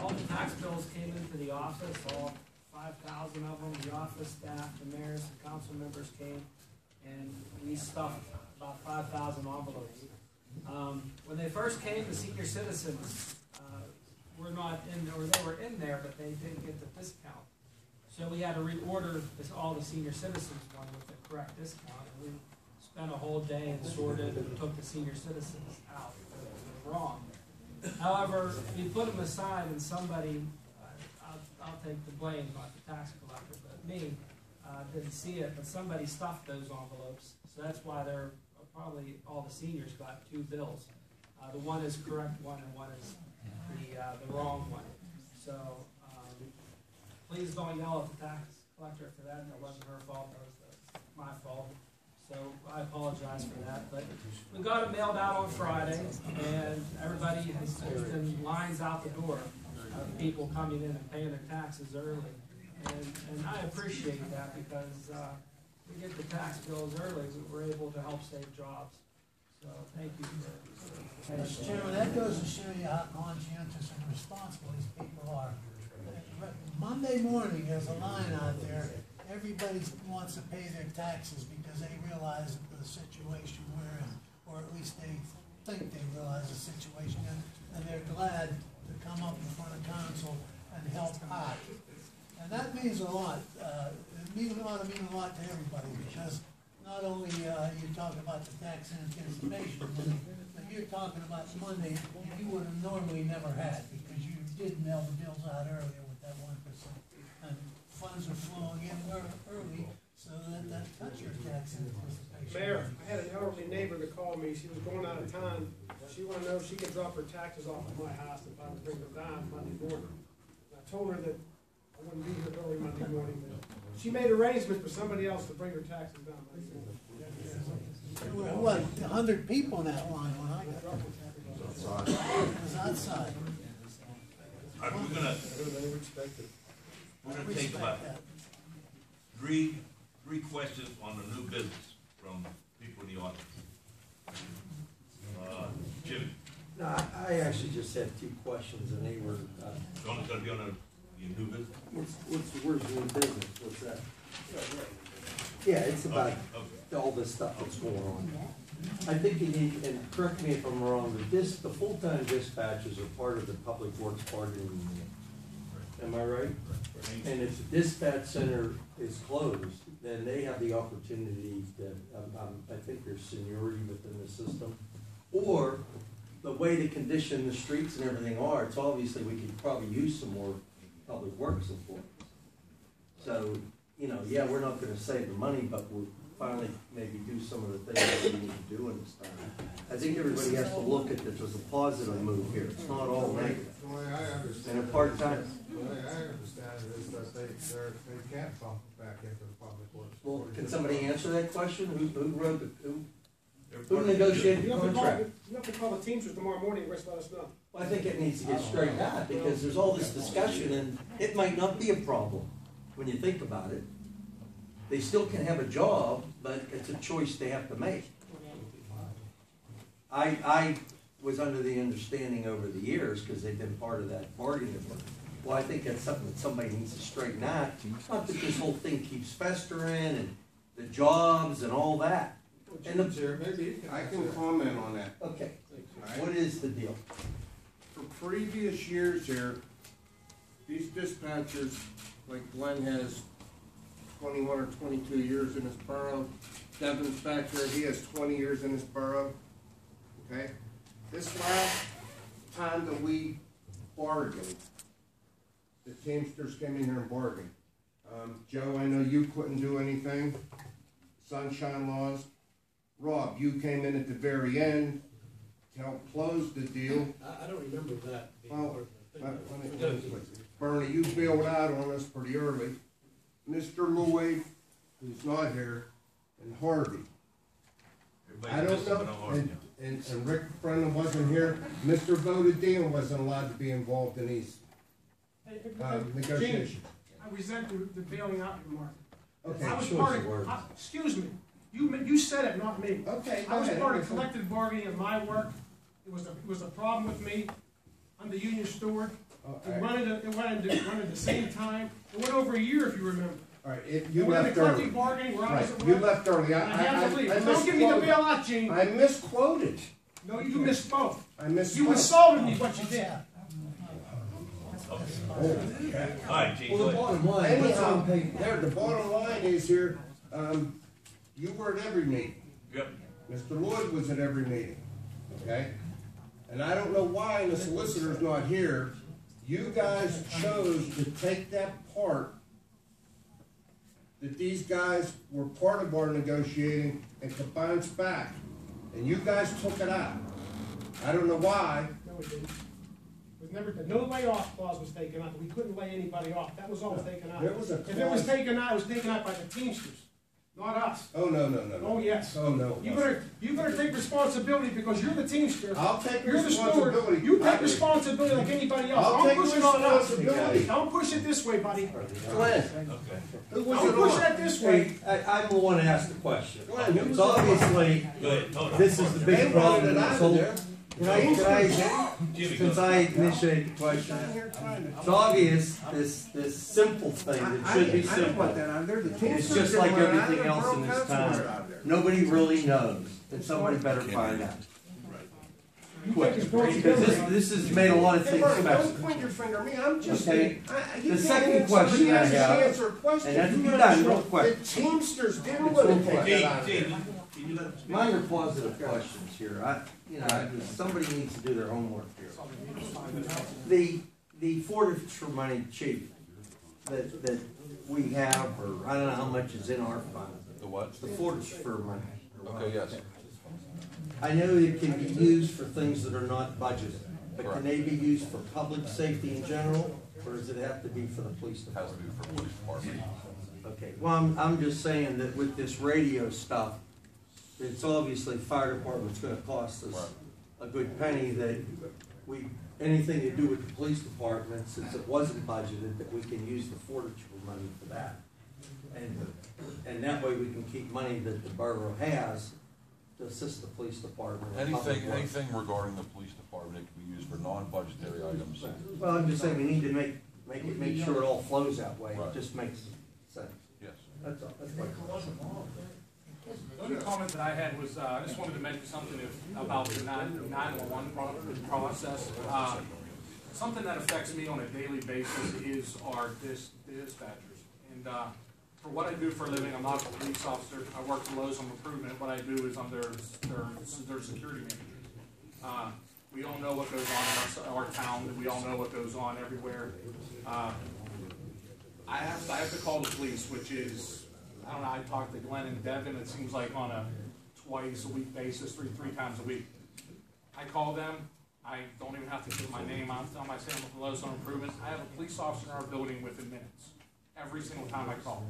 all the tax bills came into the office, all 5,000 of them. The office staff, the mayors, the council members came, and we stuffed about 5,000 envelopes. When they first came, the senior citizens were not in there, or they were in there, but they didn't get the discount. So we had to reorder all the senior citizens one with the correct discount, and we spent a whole day and sorted and took the senior citizens out. They were wrong. However, we put them aside, and somebody, I'll take the blame, not the tax collector, but me, didn't see it, but somebody stuffed those envelopes. So that's why they're probably all the seniors got two bills. The one is correct one, and one is the wrong one. So please don't yell at the tax collector for that. That wasn't her fault. That was my fault. So I apologize for that. But we got it mailed out on Friday, and everybody has been lines out the door of people coming in and paying their taxes early. And I appreciate that, because we get the tax bills early, we're able to help save jobs. So thank you for Mr. Chairman, that goes to show you how conscientious and responsible these people are. Monday morning, there's a line out there. Everybody wants to pay their taxes because they realize the situation we're in, or at least they think they realize the situation, and they're glad to come up in front of council and help out. And that means a lot. It means a lot to everybody, because not only you talk about the tax anticipation money, but you're talking about money you would have normally never had, because you did mail the bills out earlier with that 1%. And funds are flowing in early, so that cuts your tax anticipation. Mayor, I had an elderly neighbor that called me. She was going out of town. She wanted to know if she could drop her taxes off at my house if I would bring them down Monday morning. And I told her that I wouldn't be here early Monday morning. She made arrangements for somebody else to bring her taxes down. There were, what, 100 people in that line when I got there. It was outside. All right, we're gonna take about three questions on the new business from people in the audience. Jimmy. No, I actually just had two questions, and they were. It's gonna be on your new business. Where's new business? What's that? Yeah, it's about all this stuff that's going on. I think you need, and correct me if I'm wrong, but the full-time dispatchers are part of the public works bargaining unit. Am I right? And if the dispatch center is closed, then they have the opportunity to, I think there's seniority within the system, or the way the condition the streets and everything are, it's obviously we could probably use some more public works employees. So, you know, yeah, we're not going to save the money, but we'll finally maybe do some of the things that we need to do in this time. I think everybody has to look at this as a positive move here. It's not all negative. The way I understand And a part-time. The way I understand it is that they can't bump back into the public works. Well, can somebody answer that question? Who wrote who negotiated the contract? You have to call the Teamsters tomorrow morning and let us know. Well, I think it needs to get straightened out, because there's all this discussion, and it might not be a problem when you think about it. They still can have a job, but it's a choice they have to make. I was under the understanding over the years, because they've been part of that bargaining work. Well, I think that's something that somebody needs to straighten out. Not that this whole thing keeps festering, and the jobs and all that. And maybe I can comment on that. Okay, what is the deal? For previous years here, these dispatchers, like Glenn has 21 or 22 years in his borough. Devin's back there, he has 20 years in his borough. Okay? This last time that we bargained, the Teamsters came in here and bargained. Joe, I know you couldn't do anything. Sunshine laws. Rob, you came in at the very end to help close the deal. I don't remember that. Well, Bernie, you bailed out on us pretty early. Mr. Lloyd, who's not here, and Harvey. I don't know, and Rick Brennan wasn't here. Mr. Vodadine wasn't allowed to be involved in these negotiations. James, I resent the bailing out remark. Okay, I was part of, excuse me, you said it, not me. Okay, I was part of collective bargaining in my work. It was a problem with me. I'm the union steward. It went at the same time. It went over a year, if you remember. All right, if you It went left into collective early. bargaining where I was Right, at you work. left early. I had to leave. Don't give me the bailout, Gene. I misquoted. No, you misspoke. I misspoke. You insulted me, what you did. All right, Gene, Well, go the ahead. bottom line, what's Anyhow, on paper? there, the bottom line is here, you were at every meeting. Yep. Mr. Lloyd was at every meeting, okay? And I don't know why, and the solicitor's not here, you guys chose to take that part, that these guys were part of our negotiating and combined back, and you guys took it out. I don't know why. No, it didn't. It was never, no layoff clause was taken out. We couldn't lay anybody off. That was always taken out. There was a If it was clause. taken out, it was taken out by the Teamsters, not us. Oh, no. Oh, yes. Oh, no. You better take responsibility because you're the Teamster. I'll take You're the steward. responsibility. You take responsibility like anybody else. I'll Don't take push it on us. responsibility. Don't push it this way, buddy. Glenn, Okay. who was Don't it push on? that this way. Hey, I'm the one to ask the question. Glenn, who was It's it on? obviously, Go ahead, hold on. this is the They big wanted problem. it in out this of whole- there. Can I, Jimmy, since go. I initiated the question, it's obvious, this simple thing that should be simple. It's just like everything else in this town. Nobody really knows, and somebody better find out. You Quick, take because responsibility. this has made a lot of Hey, things Bernie, special. don't point your finger at me, I'm just Okay. saying. The second question I have, Answer a question. and that's you done real quick. The Teamsters didn't It's want real to take quick. that Gene, out of there. Gene, can you let him speak? Mine are positive questions here. Somebody needs to do their homework here. The forfeiture money, chief, that we have, or I don't know how much is in our fund. The what? The forfeiture money. Okay, yes. I know it can be used for things that are not budgeted, but can Correct. they be used for public safety in general, or does it have to be for the police Has to department? be for police department. Okay, well, I'm just saying that with this radio stuff, it's obviously fire department's gonna cost us a good penny that anything to do with the police department, since it wasn't budgeted, that we can use the forfeiture money for that. And that way we can keep money that the borough has to assist the police department. and public works. Anything regarding the police department, it can be used for non-budgetary items. Well, I'm just saying, we need to make sure it all flows that way, it Right. just makes sense. Yes. That's all, that's my question. The only comment that I had was, I just wanted to mention something about the 911 process. Something that affects me on a daily basis is our dispatchers. And for what I do for a living, I'm not a police officer. I work for Lowe's Home Improvement. What I do is I'm their security manager. We all know what goes on in our town. We all know what goes on everywhere. I have to call the police, which is, I don't know, I talk to Glenn and Devin, it seems like on a twice a week basis, three times a week. I call them, I don't even have to give my name, I'm telling myself I'm with Lowe's Home Improvement. I have a police officer in our building within minutes, every single time I call.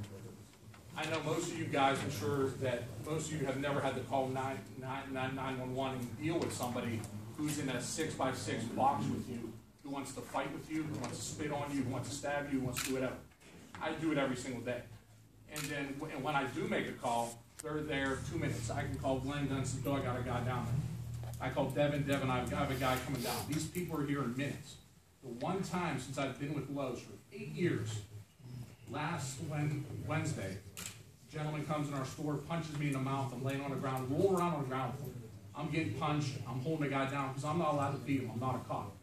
I know most of you guys, I'm sure that most of you have never had to call 911 and deal with somebody who's in a 6x6 box with you, who wants to fight with you, who wants to spit on you, who wants to stab you, who wants to do whatever. I do it every single day. And then when I do make a call, they're there 2 minutes. I can call Glenn and say, "Oh, I got a guy down there." I call Devin, I have a guy coming down. These people are here in minutes. The one time since I've been with Lowe's for 8 years, last Wednesday, a gentleman comes in our store, punches me in the mouth, I'm laying on the ground, roll around on the ground. I'm getting punched, I'm holding the guy down because I'm not allowed to beat him, I'm not a cop.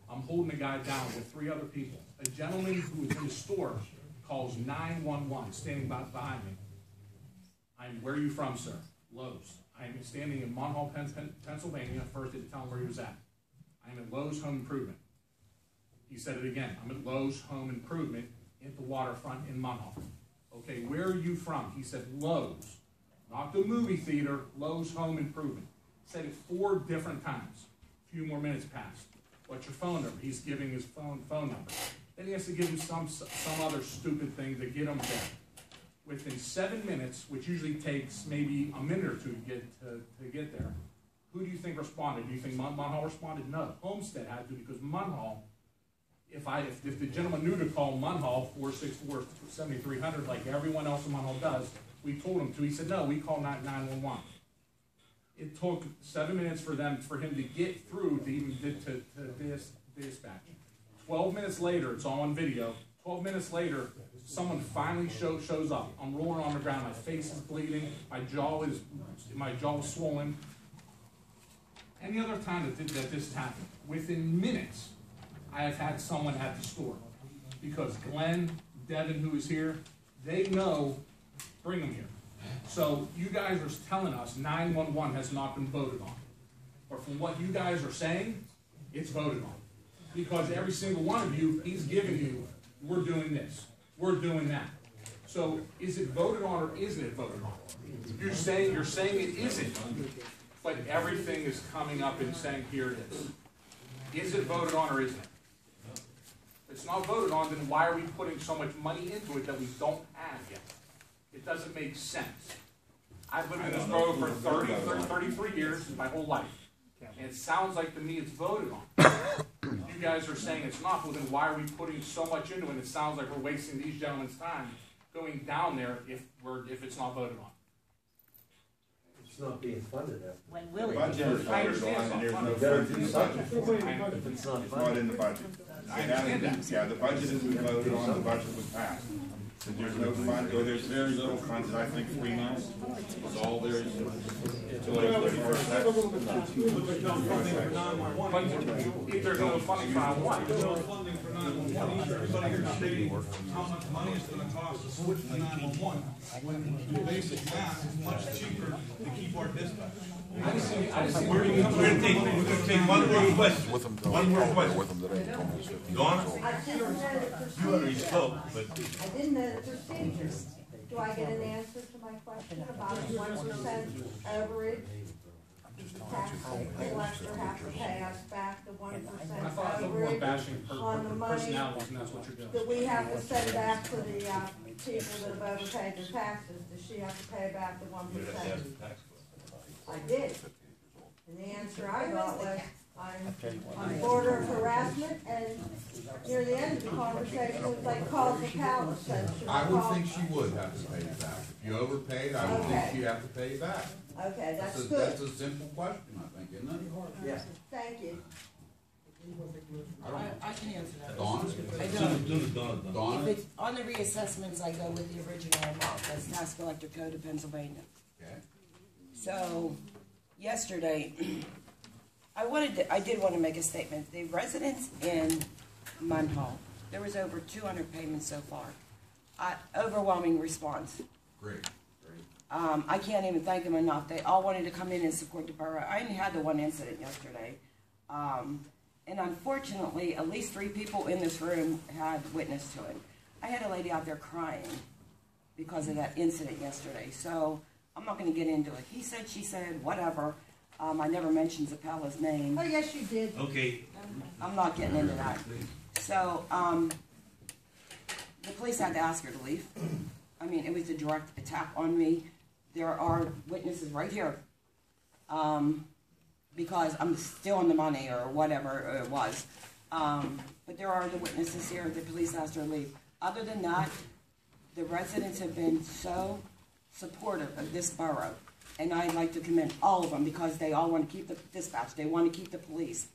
I'm holding the guy down with 3 other people. A gentleman who is in the store calls 911, standing behind me. Where are you from, sir? Lowe's. I am standing in Munhall, Pennsylvania. First, didn't tell him where he was at. I am at Lowe's Home Improvement. He said it again. I'm at Lowe's Home Improvement at the waterfront in Munhall. Okay, where are you from? He said Lowe's. Not the movie theater, Lowe's Home Improvement. Said it 4 different times. A few more minutes passed. What's your phone number? He's giving his phone number. Then he has to give him some other stupid thing to get him there. Within 7 minutes, which usually takes maybe a minute or 2 to get there, who do you think responded? Do you think Munhall responded? No. Homestead had to, because Munhall, if the gentleman knew to call Munhall 464-7300 like everyone else in Munhall does, we told him to. He said, no, we call 911. It took 7 minutes for him to get through to even to dispatch. 12 12 minutes later, it's all on video, 12 minutes later, someone finally shows up. I'm rolling on the ground, my face is bleeding, my jaw was swollen. Any other time that this happened, within minutes, I have had someone at the store. Because Glenn, Devin, who is here, they know, bring them here. So you guys are telling us 911 has not been voted on. But from what you guys are saying, it's voted on. Because every single one of you, he's giving you, we're doing this, we're doing that. So is it voted on or isn't it voted on? You're saying it isn't, but everything is coming up and saying here it is. Is it voted on or isn't it? If it's not voted on, then why are we putting so much money into it that we don't have yet? It doesn't make sense. I've lived in this borough for 33 years, my whole life. And it sounds like to me it's voted on. You guys are saying it's not, well then why are we putting so much into it? And it sounds like we're wasting these gentlemen's time going down there if it's not voted on. It's not being funded. When will it Budget be? is voted on, and there's no funds in the budget. If it's not It's not funded. in the budget. I understand that. Yeah, the budget is voted on, the budget was passed. And there's no fund, or there's very little funds, and I think 3 months is all there is. Until April 31st. But if there's no funding for what? There's no funding for 911 either. Everybody here is stating how much money it's gonna cost to switch to 911. When the basic math is much cheaper to keep our dispatch. I just see We're gonna take one more question. With them, One more question. with them today. Told me it's 15 Donna? years old. I didn't know the You already procedure. spoke, but I didn't know the procedure. Do I get an answer to my question about the 1% overage? Tax collector have to pay us back the 1% I thought we were overage bashing on the money personalities, and that's what you're doing. that we have to send back to the people that have overpaid their taxes. Does she have to pay back the 1%? I did. And the answer I got was, I'm on the border of harassment, and near the end of the conversation, it was like, call the palace. I would think she would have to pay it back. If you overpaid, I would think Okay. she'd have to pay it back. Okay, that's That's good. a simple question, I think, isn't it? Yeah. Thank you. I can answer that. Dawn? I as don't. soon as Donna's done. If Dawn? it's on the reassessments, I go with the original amount, that's Tax Collector Code of Pennsylvania. Okay. So, yesterday, I did want to make a statement. The residents in Munhall, there was over 200 payments so far. Overwhelming response. Great. I can't even thank them enough. They all wanted to come in and support the borough. I only had the one incident yesterday. And unfortunately, at least 3 people in this room had witness to it. I had a lady out there crying because of that incident yesterday. So I'm not going to get into it. He said, she said, whatever. I never mentioned Zappella's name. Oh, yes, you did. Okay. I'm not getting into that. So the police had to ask her to leave. I mean, it was a direct attack on me. There are witnesses right here. Because I'm still on the money or whatever it was. But there are the witnesses here. The police asked her to leave. Other than that, the residents have been so supportive of this borough. And I'd like to commend all of them because they all want to keep the dispatch. They want to keep the police.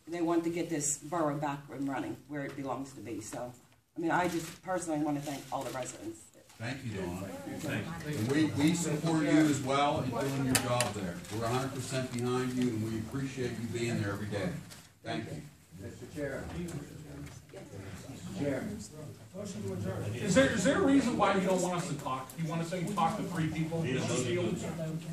They want to get this borough back and running where it belongs to be. So, I mean, I just personally want to thank all the residents. Thank you, Dawn. Thanks. And we support you as well in doing your job there. We're 100% behind you, and we appreciate you being there every day. Thank you. Mr. Chair. Chairman. Is there a reason why you don't want us to talk? You want us to talk to 3 people, Mr. Shields?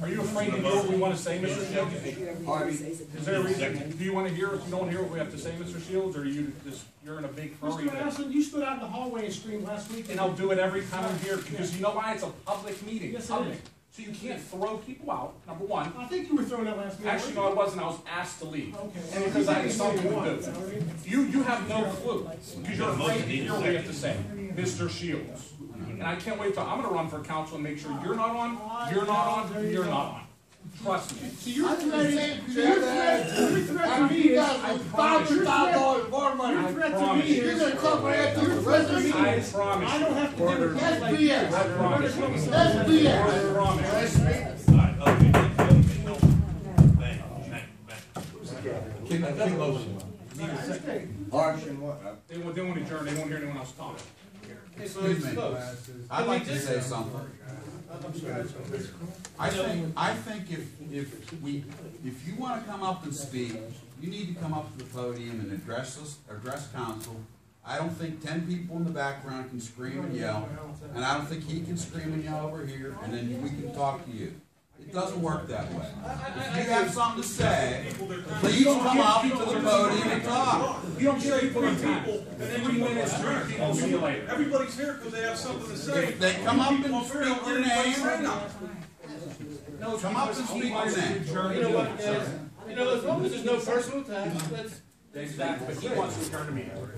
Are you afraid to hear what we want to say, Mr. Shields? Is there a reason? Do you want to hear, if you don't hear what we have to say, Mr. Shields, or you're in a big hurry? Mr. Madison, you stood out in the hallway and screamed last week. And I'll do it every time I'm here, because you know why? It's a public meeting. Yes, it Public. is. So you can't throw people out, number one. I think you were thrown out last meeting. Actually, no, I wasn't. I was asked to leave. Okay. And because I had something to do. You have no clue. Because you're afraid to hear what we have to say. Mr. Shields. And I can't wait till, I'm gonna run for council and make sure you're not on, you're not on, you're not on. Trust me. So your threat to me is, I promise you. your threat to me is, I promise. I don't have to do it. I promise. I promise. All right, okay. Bang, bang, bang. Can motion. Harsh and what? They won't adjourn, they won't hear anyone else talk. Excuse me, I'd like to say something. I think if you wanna come up and speak, you need to come up to the podium and address council. I don't think 10 people in the background can scream and yell, and I don't think he can scream and yell over here, and then we can talk to you. It doesn't work that way. If you have something to say, please come up to the podium and talk. You don't say 3 people, and then 3 minutes, 3 people. See you later. Everybody's here because they have something to say. If they come up and People speak here, their everybody name, say nothing. come up and speak your name. You know what, guys? You know, as long as there's no personal attacks, that's. Exactly, but he wants to adjourn the meeting.